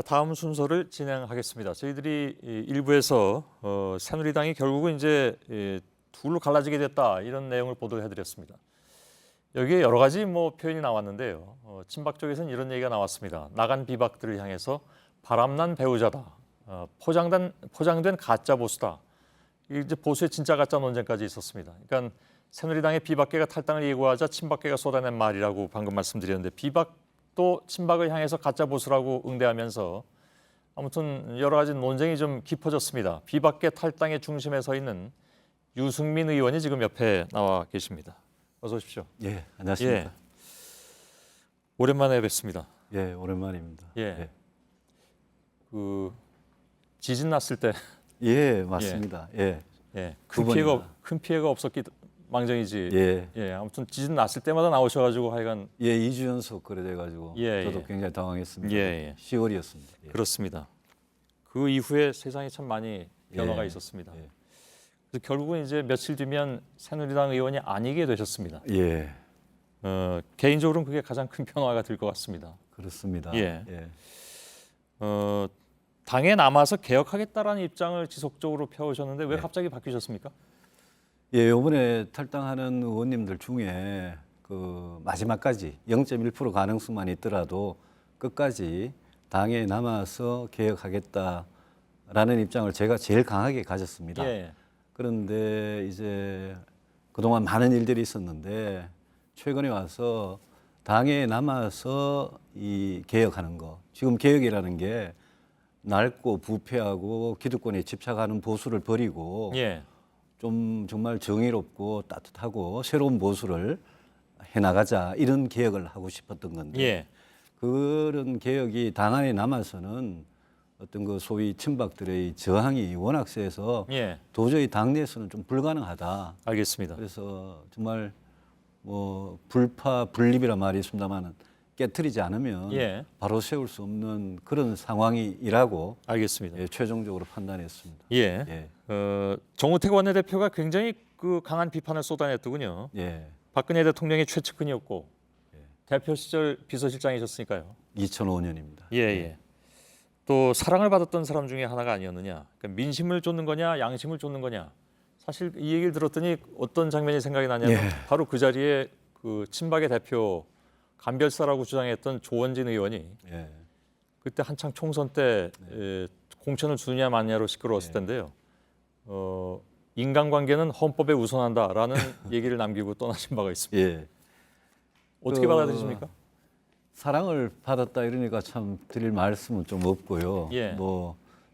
다음 순서를 진행하겠습니다. 저희들이 일부에서 새누리당이 결국은 이제 둘로 갈라지게 됐다 이런 내용을 보도해드렸습니다. 여기에 여러 가지 표현이 나왔는데요. 친박 쪽에서는 이런 얘기가 나왔습니다. 나간 비박들을 향해서 바람난 배우자다, 포장된 가짜 보수다. 이제 보수의 진짜 가짜 논쟁까지 있었습니다. 그러니까 새누리당의 비박계가 탈당을 예고하자 친박계가 쏟아낸 말이라고 방금 말씀드렸는데 또 친박을 향해서 가짜 보수라고 응대하면서 아무튼 여러 가지 논쟁이 좀 깊어졌습니다. 비박계 탈당의 중심에 서 있는 유승민 의원이 지금 옆에 나와 계십니다. 어서 오십시오. 예, 안녕하십니까. 예. 오랜만에 뵙습니다. 예, 오랜만입니다. 예. 그 지진 났을 때 예, 맞습니다. 예. 큰 피해가 없었기 망정이지. 아무튼 지진 났을 때마다 나오셔가지고 하여간 2주 연속 그래 돼가지고 저도 굉장히 당황했습니다. 10월이었습니다. 그렇습니다. 그 이후에 세상이 참 많이 변화가 있었습니다. 그래서 결국은 이제 며칠 뒤면 새누리당 의원이 아니게 되셨습니다. 개인적으로는 그게 가장 큰 변화가 될 것 같습니다. 그렇습니다. 당에 남아서 개혁하겠다라는 입장을 지속적으로 펴오셨는데 왜 갑자기 바뀌셨습니까? 이번에 탈당하는 의원님들 중에 그 마지막까지 0.1% 가능성만 있더라도 끝까지 당에 남아서 개혁하겠다라는 입장을 제가 제일 강하게 가졌습니다. 그런데 이제 그동안 많은 일들이 있었는데 최근에 와서 당에 남아서 이 개혁하는 거, 지금 개혁이라는 게 낡고 부패하고 기득권에 집착하는 보수를 버리고 좀 정말 정의롭고 따뜻하고 새로운 보수를 해나가자 이런 개혁을 하고 싶었던 건데 그런 개혁이 당 안에 남아서는 어떤 그 소위 친박들의 저항이 워낙 세서 도저히 당내에서는 좀 불가능하다. 알겠습니다. 그래서 정말 불파 불립이란 말이 있습니다만은 깨트리지 않으면 바로 세울 수 없는 그런 상황이라고 알겠습니다. 최종적으로 판단했습니다. 정우택 원내대표가 굉장히 그 강한 비판을 쏟아냈더군요. 박근혜 대통령의 최측근이었고 대표 시절 비서실장이셨으니까요. 2005년입니다. 또 사랑을 받았던 사람 중에 하나가 아니었느냐. 그러니까 민심을 쫓는 거냐, 양심을 쫓는 거냐. 사실 이 얘기를 들었더니 어떤 장면이 생각이 나냐면 바로 그 자리에 그 친박의 대표 간별사라고 주장했던 조원진 의원이 그때 한창 총선 때 공천을 주느냐 마느냐로 시끄러웠을 텐데요. 인간관계는 헌법에 우선한다라는 얘기를 남기고 떠나신 바가 있습니다. 어떻게 받아들이십니까? 사랑을 받았다 이러니까 참 드릴 말씀은 좀 없고요.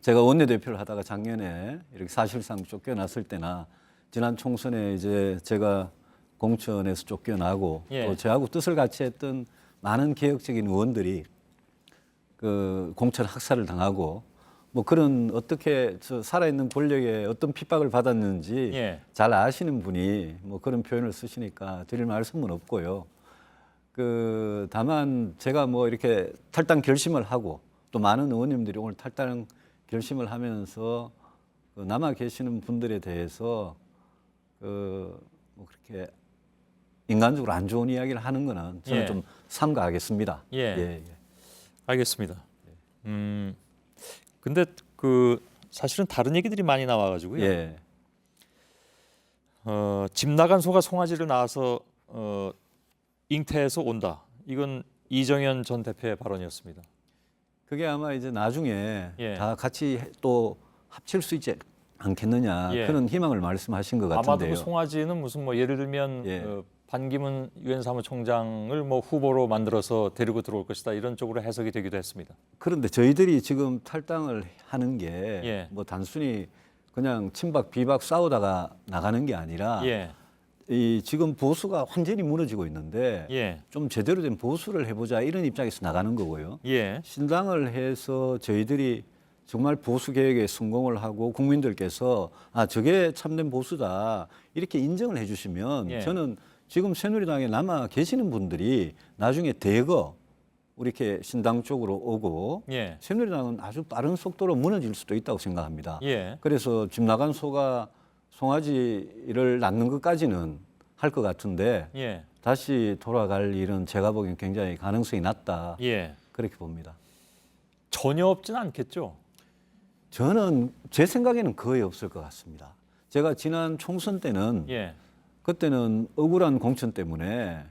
제가 원내대표를 하다가 작년에 이렇게 사실상 쫓겨났을 때나 지난 총선에 이제 제가 공천에서 쫓겨나고 또 저하고 뜻을 같이 했던 많은 개혁적인 의원들이 그 공천 학살을 당하고 그런 어떻게 살아있는 권력에 어떤 핍박을 받았는지 잘 아시는 분이 그런 표현을 쓰시니까 드릴 말씀은 없고요. 다만 제가 이렇게 탈당 결심을 하고 또 많은 의원님들이 오늘 탈당 결심을 하면서 남아 계시는 분들에 대해서 그렇게 인간적으로 안 좋은 이야기를 하는 거는 저는 좀 삼가하겠습니다. 알겠습니다. 근데 사실은 다른 얘기들이 많이 나와가지고요. 집 나간 소가 송아지를 낳아서 잉태해서 온다. 이건 이정현 전 대표의 발언이었습니다. 그게 아마 이제 나중에 다 같이 또 합칠 수 있지 않겠느냐 그런 희망을 말씀하신 것 같은데요. 아마도 그 송아지는 무슨 예를 들면 반기문 유엔 사무총장을 후보로 만들어서 데리고 들어올 것이다 이런 쪽으로 해석이 되기도 했습니다. 그런데 저희들이 지금 탈당을 하는 게 단순히 그냥 친박 비박 싸우다가 나가는 게 아니라 이 지금 보수가 완전히 무너지고 있는데 좀 제대로 된 보수를 해보자 이런 입장에서 나가는 거고요. 신당을 해서 저희들이 정말 보수 개혁에 성공을 하고 국민들께서 저게 참된 보수다 이렇게 인정을 해주시면 저는 지금 새누리당에 남아 계시는 분들이 나중에 대거 이렇게 신당 쪽으로 오고 새누리당은 아주 빠른 속도로 무너질 수도 있다고 생각합니다. 그래서 집 나간 소가 송아지를 낳는 것까지는 할 것 같은데 다시 돌아갈 일은 제가 보기엔 굉장히 가능성이 낮다 그렇게 봅니다. 전혀 없지는 않겠죠. 저는 제 생각에는 거의 없을 것 같습니다. 제가 지난 총선 때는 예. 그때는 억울한 공천 때문에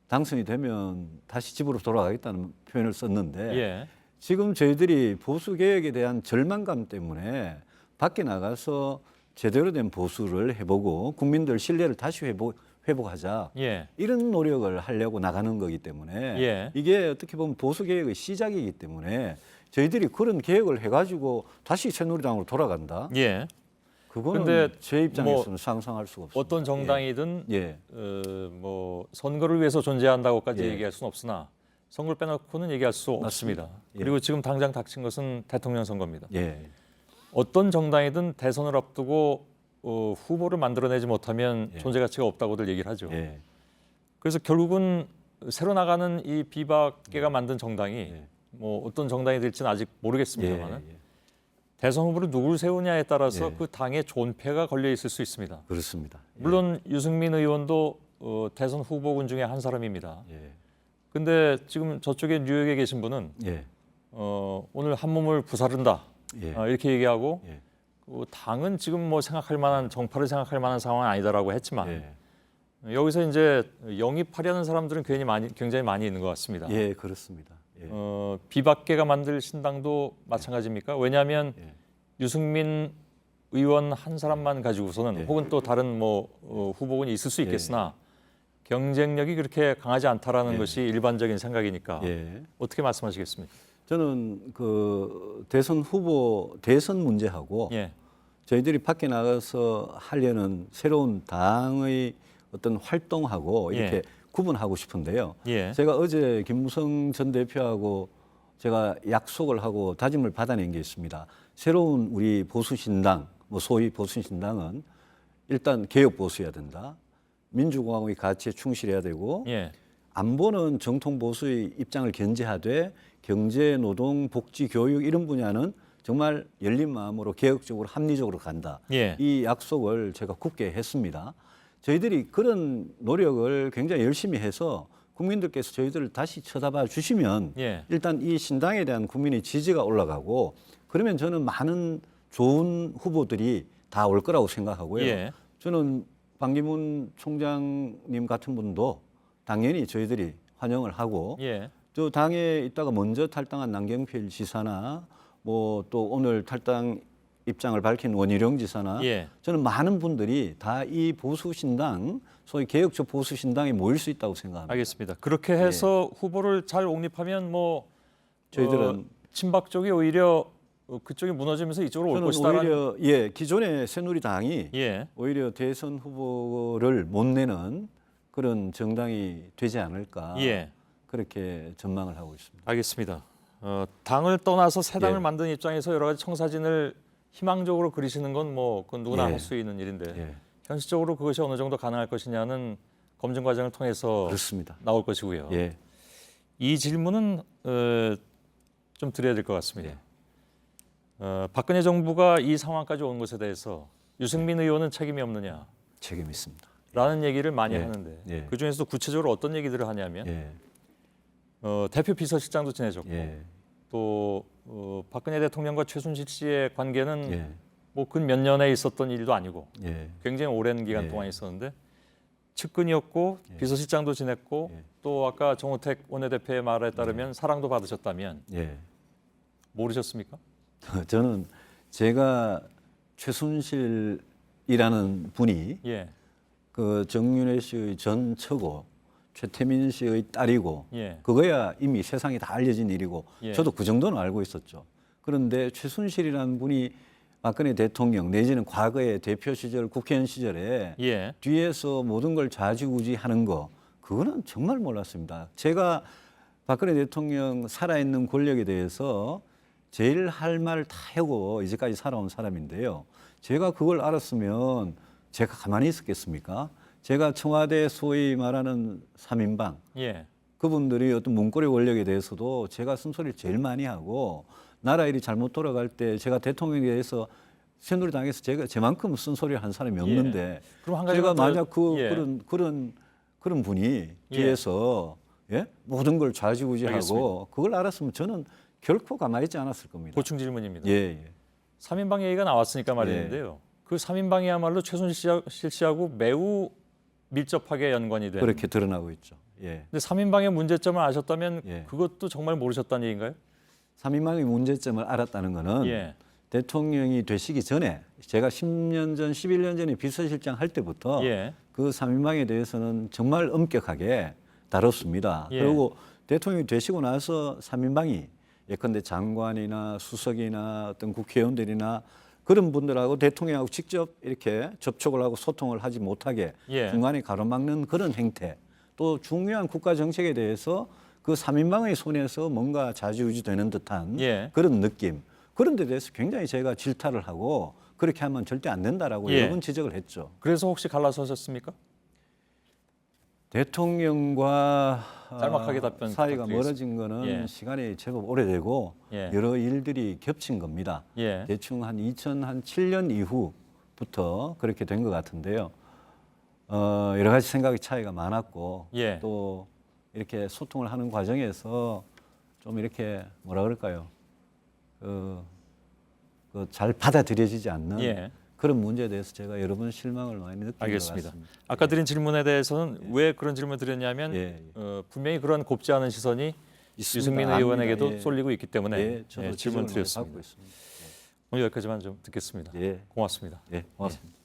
당선이 되면 다시 집으로 돌아가겠다는 표현을 썼는데 예. 지금 저희들이 보수 개혁에 대한 절망감 때문에 밖에 나가서 제대로 된 보수를 해보고 국민들 신뢰를 다시 회복하자 예. 이런 노력을 하려고 나가는 거기 때문에 예. 이게 어떻게 보면 보수 개혁의 시작이기 때문에 저희들이 그런 개혁을 해가지고 다시 새누리당으로 돌아간다. 예. 그거는 근데 제 입장에서는 상상할 수가 없습니다. 어떤 정당이든 예. 뭐 선거를 위해서 존재한다고까지 예. 얘기할 수는 없으나 선거를 빼놓고는 얘기할 수 없습니다. 예. 그리고 지금 당장 닥친 것은 대통령 선거입니다. 예. 어떤 정당이든 대선을 앞두고 후보를 만들어내지 못하면 예. 존재 가치가 없다고들 얘기를 하죠. 예. 그래서 결국은 새로 나가는 이 비박계가 만든 정당이 예. 뭐 어떤 정당이 될지는 아직 모르겠습니다만 예. 대선 후보를 누굴 세우냐에 따라서 예. 그 당의 존폐가 걸려 있을 수 있습니다. 그렇습니다. 예. 물론 유승민 의원도 대선 후보군 중에 한 사람입니다. 예. 근데 지금 저쪽에 뉴욕에 계신 분은 예. 오늘 한 몸을 부사른다 예. 이렇게 얘기하고 예. 당은 지금 뭐 생각할 만한 정파를 생각할 만한 상황은 아니다라고 했지만 예. 여기서 이제 영입하려는 사람들은 굉장히 많이 있는 것 같습니다. 예, 그렇습니다. 예. 비박계가 만들 신당도 마찬가지입니까? 왜냐하면 예. 유승민 의원 한 사람만 가지고서는 예. 혹은 또 다른 뭐 후보군이 있을 수 있겠으나 경쟁력이 그렇게 강하지 않다라는 예. 것이 일반적인 생각이니까 예. 어떻게 말씀하시겠습니까? 저는 그 대선 문제하고 예, 저희들이 밖에 나가서 하려는 새로운 당의 어떤 활동하고 이렇게 예. 구분하고 싶은데요. 예, 제가 어제 김무성 전 대표하고 제가 약속을 하고 다짐을 받아낸 게 있습니다. 새로운 우리 보수신당, 뭐 소위 보수신당은 일단 개혁 보수해야 된다. 민주공화국의 가치에 충실해야 되고 예, 안보는 정통 보수의 입장을 견제하되 경제, 노동, 복지, 교육 이런 분야는 정말 열린 마음으로 개혁적으로 합리적으로 간다. 예. 이 약속을 제가 굳게 했습니다. 저희들이 그런 노력을 굉장히 열심히 해서 국민들께서 저희들을 다시 쳐다봐 주시면 예. 일단 이 신당에 대한 국민의 지지가 올라가고 그러면 저는 많은 좋은 후보들이 다 올 거라고 생각하고요. 예. 저는 반기문 총장님 같은 분도 당연히 저희들이 환영을 하고 예. 저 당에 있다가 먼저 탈당한 남경필 지사나 뭐 또 오늘 탈당 입장을 밝힌 원희룡 지사나 예. 저는 많은 분들이 다 이 보수신당 소위 개혁적 보수신당에 모일 수 있다고 생각합니다. 알겠습니다. 그렇게 해서 후보를 잘 옹립하면 뭐 저희들은 친박 쪽이 오히려 그쪽이 무너지면서 이쪽으로 올 저는 것이다라는 오히려 기존의 새누리당이 예. 오히려 대선 후보를 못 내는 그런 정당이 되지 않을까 예. 그렇게 전망을 하고 있습니다. 알겠습니다. 당을 떠나서 새 당을 예. 만든 입장에서 여러 가지 청사진을 희망적으로 그리시는 건 뭐 그건 누구나 예. 할 수 있는 일인데 예, 현실적으로 그것이 어느 정도 가능할 것이냐는 검증 과정을 통해서 그렇습니다. 나올 것이고요. 예, 이 질문은 좀 드려야 될 것 같습니다. 박근혜 정부가 이 상황까지 온 것에 대해서 유승민 의원은 책임이 없느냐? 책임 있습니다. 라는 얘기를 많이 예. 하는데 예. 그중에서도 구체적으로 어떤 얘기들을 하냐면 예, 대표 비서실장도 지내줬고 예, 또 박근혜 대통령과 최순실 씨의 관계는 예, 뭐 근 몇 년에 있었던 일도 아니고 예, 굉장히 오랜 기간 예. 동안 있었는데 측근이었고 비서실장도 지냈고 예. 또 아까 정우택 원내대표의 말에 따르면 사랑도 받으셨다면 예. 모르셨습니까? 저는 제가 최순실이라는 분이 예, 그 정윤회 씨의 전 처고, 최태민 씨의 딸이고 예, 그거야 이미 세상에 다 알려진 일이고 예. 저도 그 정도는 알고 있었죠. 그런데 최순실이라는 분이 박근혜 대통령 내지는 과거의 대표 시절 국회의원 시절에 예, 뒤에서 모든 걸 좌지우지하는 거 그거는 정말 몰랐습니다. 제가 박근혜 대통령 살아있는 권력에 대해서 제일 할 말 다 하고 이제까지 살아온 사람인데요. 제가 그걸 알았으면 제가 가만히 있었겠습니까? 제가 청와대 소위 말하는 3인방 예, 그분들이 어떤 문고리 권력에 대해서도 제가 쓴소리를 제일 많이 하고 나라 일이 잘못 돌아갈 때 제가 대통령에 대해서 새누리당에서 제가 제만큼 쓴소리를 한 사람이 없는데 그럼 한 가지만 제가 더- 만약 예. 그런 분이 뒤에서 예? 모든 걸 좌지우지하고 알겠습니다. 그걸 알았으면 저는 결코 가만히 있지 않았을 겁니다. 보충 질문입니다. 예, 예. 3인방 얘기가 나왔으니까 말인데요. 그 3인방이야말로 최순실 씨하고 매우 밀접하게 연관이 된. 그렇게 드러나고 있죠. 예. 근데 3인방의 문제점을 아셨다면 예. 그것도 정말 모르셨다는 얘기인가요? 3인방의 문제점을 알았다는 거는 예. 대통령이 되시기 전에 제가 10년 전, 11년 전에 비서실장 할 때부터 예. 그 3인방에 대해서는 정말 엄격하게 다뤘습니다. 예. 그리고 대통령이 되시고 나서 3인방이 예컨대 장관이나 수석이나 어떤 국회의원들이나 그런 분들하고 대통령하고 직접 이렇게 접촉을 하고 소통을 하지 못하게 예. 중간에 가로막는 그런 행태, 또 중요한 국가 정책에 대해서 그 3인방의 손에서 뭔가 좌지우지되는 듯한 예. 그런 느낌, 그런 데 대해서 굉장히 제가 질타를 하고 그렇게 하면 절대 안 된다라고 예. 여러 번 지적을 했죠. 그래서 혹시 갈라서셨습니까? 대통령과 짤막하게 답변 사이가 부탁드리겠습니다. 멀어진 거는 예. 시간이 제법 오래되고 예. 여러 일들이 겹친 겁니다. 예. 대충 한 2007년 이후부터 그렇게 된 것 같은데요. 여러 가지 생각의 차이가 많았고 예. 또 이렇게 소통을 하는 과정에서 좀 이렇게 뭐라 그럴까요? 잘 받아들여지지 않는 예. 그런 문제에 대해서 제가 여러 번 실망을 많이 느낀 것 알겠습니다. 같습니다. 아까 드린 질문에 대해서는 왜 그런 질문을 드렸냐면 예, 분명히 그런 곱지 않은 시선이 있습니다. 유승민 압니다. 의원에게도 예. 쏠리고 있기 때문에 예, 저도 질문 지적을 많이 받고 드렸습니다. 있습니다. 오늘 여기까지만 좀 듣겠습니다. 예, 고맙습니다. 예, 고맙습니다.